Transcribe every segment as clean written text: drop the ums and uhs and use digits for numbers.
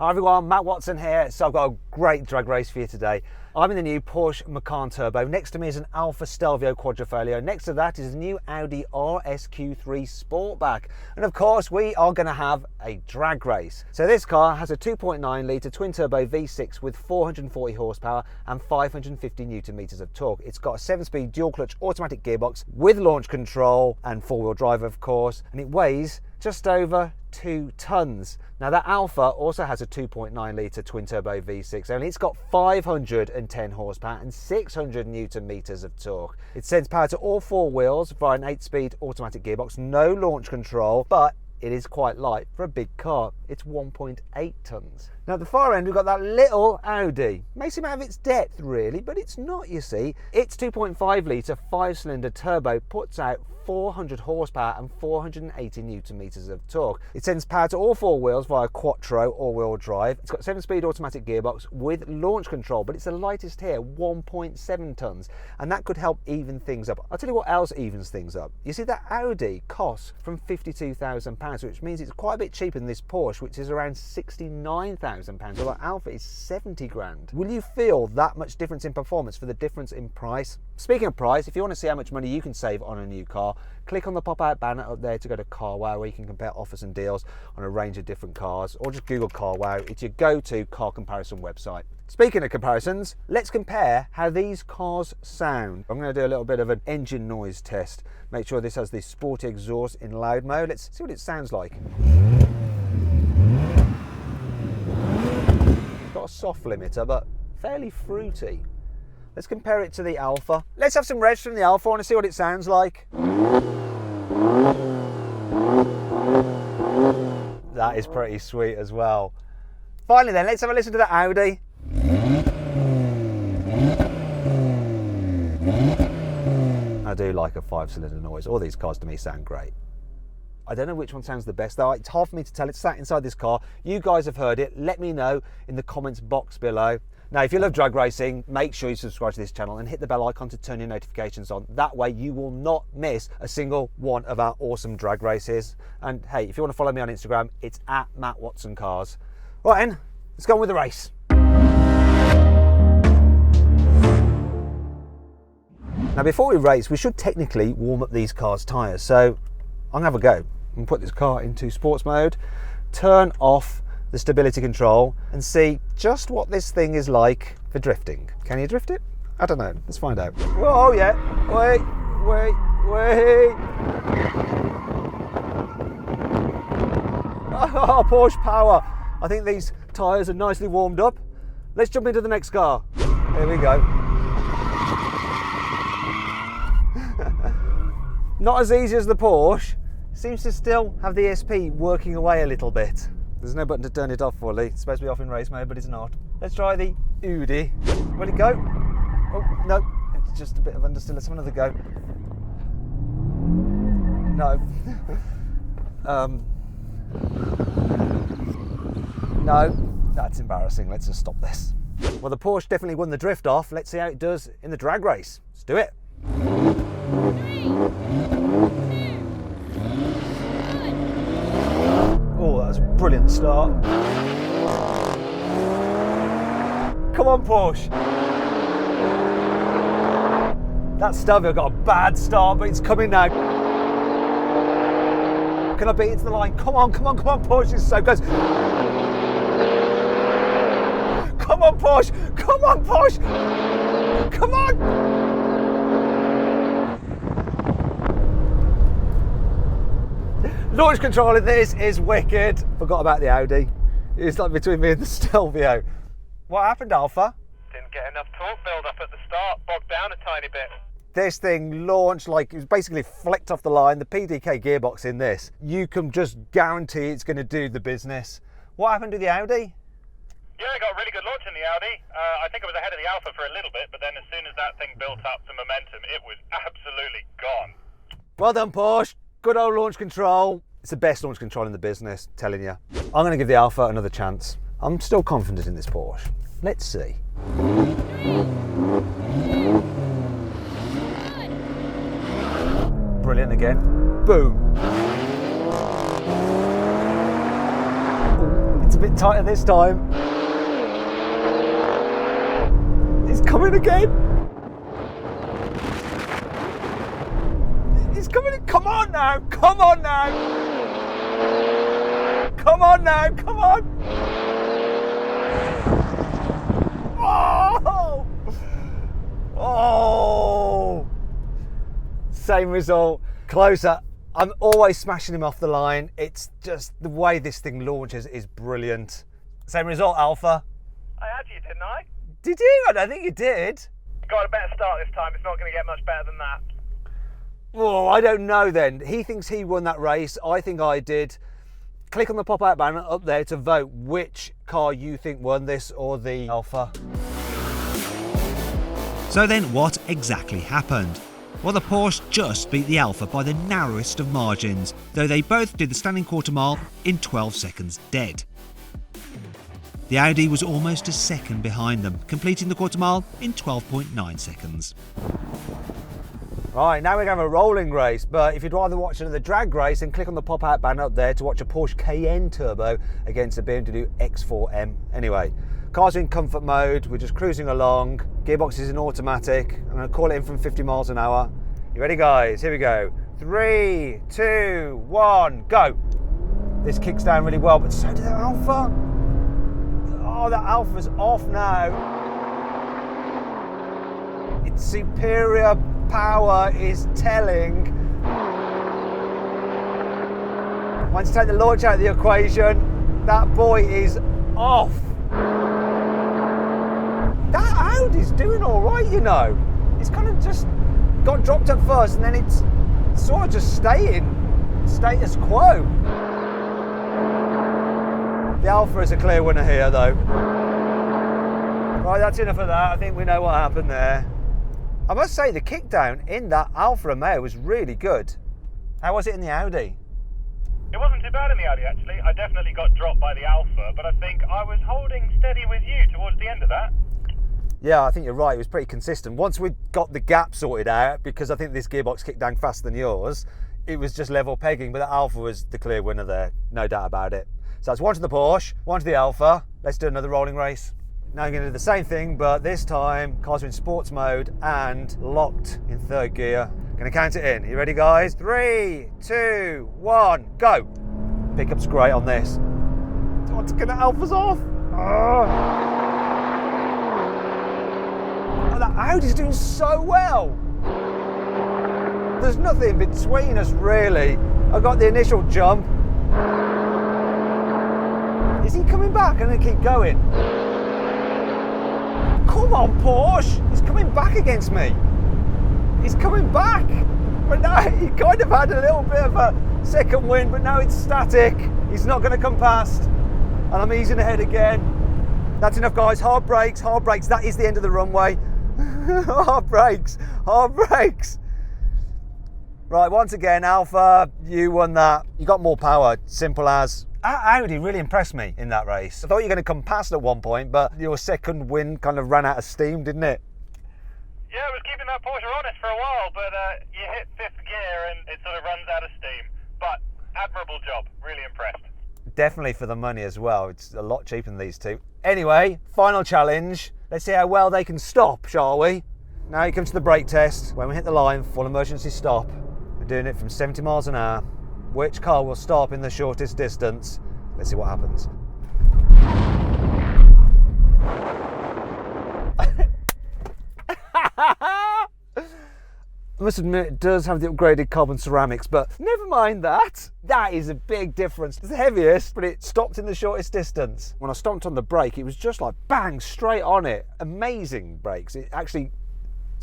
Hi everyone, Matt Watson here. So I've got a great drag race for you today. I'm in the new Porsche Macan Turbo. Next to me is an Alfa Stelvio Quadrifoglio. Next to that is a new Audi RSQ3 Sportback. And of course, we are going to have a drag race. So this car has a 2.9 litre twin turbo V6 with 440 horsepower and 550 Newton meters of torque. It's got a 7-speed dual clutch automatic gearbox with launch control and four-wheel drive, of course, and it weighs just over 2 tons. Now that Alfa also has a 2.9 litre twin turbo V6, only it's got 510 horsepower and 600 Newton meters of torque. It sends power to all four wheels via an 8-speed automatic gearbox, no launch control, but it is quite light for a big car. It's 1.8 tons. Now at the far end we've got that little Audi. May seem out of its depth really, but it's not, you see. Its 2.5 litre 5-cylinder turbo puts out 400 horsepower and 480 Newton meters of torque. It sends power to all four wheels via quattro all-wheel drive. It's got 7-speed automatic gearbox with launch control, but it's the lightest here, 1.7 tons, and that could help even things up. I'll tell you what else evens things up. You see, that Audi costs from £52,000, which means it's quite a bit cheaper than this Porsche, which is around £69,000, while that Alfa is 70 grand. Will you feel that much difference in performance for the difference in price? Speaking of price, if you want to see how much money you can save on a new car, click on the pop-out banner up there to go to CarWow, where you can compare offers and deals on a range of different cars, or just Google CarWow. It's your go-to car comparison website. Speaking of comparisons, let's compare how these cars sound. I'm going to do a little bit of an engine noise test. Make sure this has the sporty exhaust in loud mode. Let's see what it sounds like. Got a soft limiter, but fairly fruity. Let's compare it to the Alfa. Let's have some revs from the Alfa. I want to see what it sounds like. That is pretty sweet as well. Finally then, let's have a listen to the Audi. I do like a 5-cylinder noise. All these cars to me sound great. I don't know which one sounds the best though. It's hard for me to tell. It's sat inside this car. You guys have heard it. Let me know in the comments box below. Now, if you love drag racing, make sure you subscribe to this channel and hit the bell icon to turn your notifications on. That way you will not miss a single one of our awesome drag races. And hey, if you want to follow me on Instagram, it's at Matt Watson Cars. Right then, let's go on with the race. Now, before we race, we should technically warm up these cars' tyres. So I'm gonna have a go and put this car into sports mode, turn off the stability control and see just what this thing is like for drifting. Can you drift it? I don't know. Let's find out. Whoa, yeah. Wait. Oh, Porsche power. I think these tyres are nicely warmed up. Let's jump into the next car. Here we go. Not as easy as the Porsche. Seems to still have the ESP working away a little bit. There's no button to turn it off fully. It's supposed to be off in race mode, but it's not. Let's try the Audi. Will it go? Oh, no. It's just a bit of understeer. Let's have another go. No. No. That's embarrassing. Let's just stop this. Well, the Porsche definitely won the drift off. Let's see how it does in the drag race. Let's do it. 3, 2, oh, that was a brilliant start. Come on, Porsche. That Stelvio got a bad start, but it's coming now. Can I beat it to the line? Come on, Porsche, it's so close. Come on, Porsche. Come on. Launch control in this is wicked. Forgot about the Audi. It's like between me and the Stelvio. What happened, Alfa? Didn't get enough torque build up at the start, bogged down a tiny bit. This thing launched like it was basically flicked off the line. The PDK gearbox in this, you can just guarantee it's going to do the business. What happened to the Audi? Yeah, I got a really good launch in the Audi. I think I was ahead of the Alfa for a little bit, but then as soon as that thing built up some momentum, it was absolutely gone. Well done, Porsche. Good old launch control. It's the best launch control in the business, telling you. I'm going to give the Alfa another chance. I'm still confident in this Porsche. Let's see. Brilliant again. Boom. Ooh, it's a bit tighter this time. He's coming again. He's coming in. Come on now. Come on now. Come on now. Come on. Oh. Oh. Same result. Closer. I'm always smashing him off the line. It's just the way this thing launches is brilliant. Same result, Alfa. I had you, didn't I? Did you? I don't think you did. Got a better start this time. It's not going to get much better than that. Oh, I don't know then. He thinks he won that race. I think I did. Click on the pop-out banner up there to vote which car you think won, this or the Alfa. So then what exactly happened? Well, the Porsche just beat the Alfa by the narrowest of margins, though they both did the standing quarter mile in 12 seconds dead. The Audi was almost a second behind them, completing the quarter mile in 12.9 seconds. Right, now we're going to have a rolling race, but if you'd rather watch another drag race, then click on the pop-out banner up there to watch a Porsche Cayenne Turbo against a BMW X4M. Anyway, cars are in comfort mode, we're just cruising along, gearbox is in automatic, I'm going to call it in from 50 miles an hour. You ready, guys? Here we go. 3, 2, 1, go! This kicks down really well, but so did that Alfa. Oh, that Alfa's off now. Its superior power is telling. Once you take the launch out of the equation, that boy is off. That Audi's doing all right, you know. It's kind of just got dropped at first and then it's sort of just staying status quo. The Alfa is a clear winner here though. Right, that's enough of that. I think we know what happened there. I must say the kickdown in that Alfa Romeo was really good. How was it in the Audi? It wasn't too bad in the Audi, actually. I definitely got dropped by the Alfa, but I think I was holding steady with you towards the end of that. Yeah, I think you're right. It was pretty consistent. Once we got the gap sorted out, because I think this gearbox kicked down faster than yours, it was just level pegging, but the Alfa was the clear winner there. No doubt about it. So that's one to the Porsche, one to the Alfa. Let's do another rolling race. Now I'm going to do the same thing, but this time cars are in sports mode and locked in third gear. Going to count it in. You ready, guys? 3, 2, 1, go! Pickup's great on this. What's going to Alfa's off? Oh, that Audi's doing so well. There's nothing between us really. I got the initial jump. Is he coming back? I'm going to keep going. Come on, Porsche! He's coming back against me. He's coming back. But now he kind of had a little bit of a second wind, but now it's static. He's not going to come past. And I'm easing ahead again. That's enough, guys. Hard brakes, hard brakes. That is the end of the runway. Hard brakes, hard brakes. Right, once again, Alfa, you won that. You got more power, simple as. Audi really impressed me in that race. I thought you were going to come past at one point, but your second win kind of ran out of steam, didn't it? Yeah, I was keeping that Porsche honest for a while, but you hit fifth gear and it sort of runs out of steam. But admirable job, really impressed. Definitely for the money as well. It's a lot cheaper than these two. Anyway, final challenge. Let's see how well they can stop, shall we? Now it comes to the brake test. When we hit the line, full emergency stop. We're doing it from 70 miles an hour. Which car will stop in the shortest distance? Let's see what happens. I must admit, it does have the upgraded carbon ceramics, but never mind that. That is a big difference. It's the heaviest, but it stopped in the shortest distance. When I stomped on the brake, it was just like bang, straight on it. Amazing brakes. It actually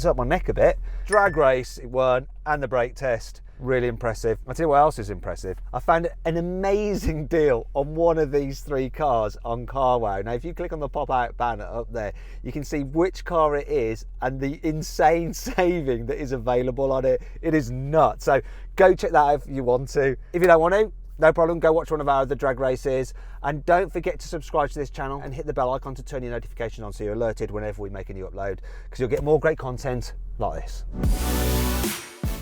hurt my neck a bit. Drag race, it won, and the brake test. Really impressive. I'll tell you what else is impressive. I found an amazing deal on one of these three cars on CarWow. Now, if you click on the pop-out banner up there, you can see which car it is and the insane saving that is available on it. It is nuts. So go check that out if you want to. If you don't want to, no problem, go watch one of our other drag races. And don't forget to subscribe to this channel and hit the bell icon to turn your notification on so you're alerted whenever we make a new upload, because you'll get more great content like this.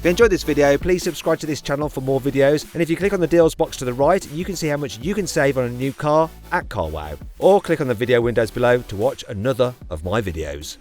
If you enjoyed this video, please subscribe to this channel for more videos, and if you click on the deals box to the right, you can see how much you can save on a new car at CarWow. Or click on the video windows below to watch another of my videos.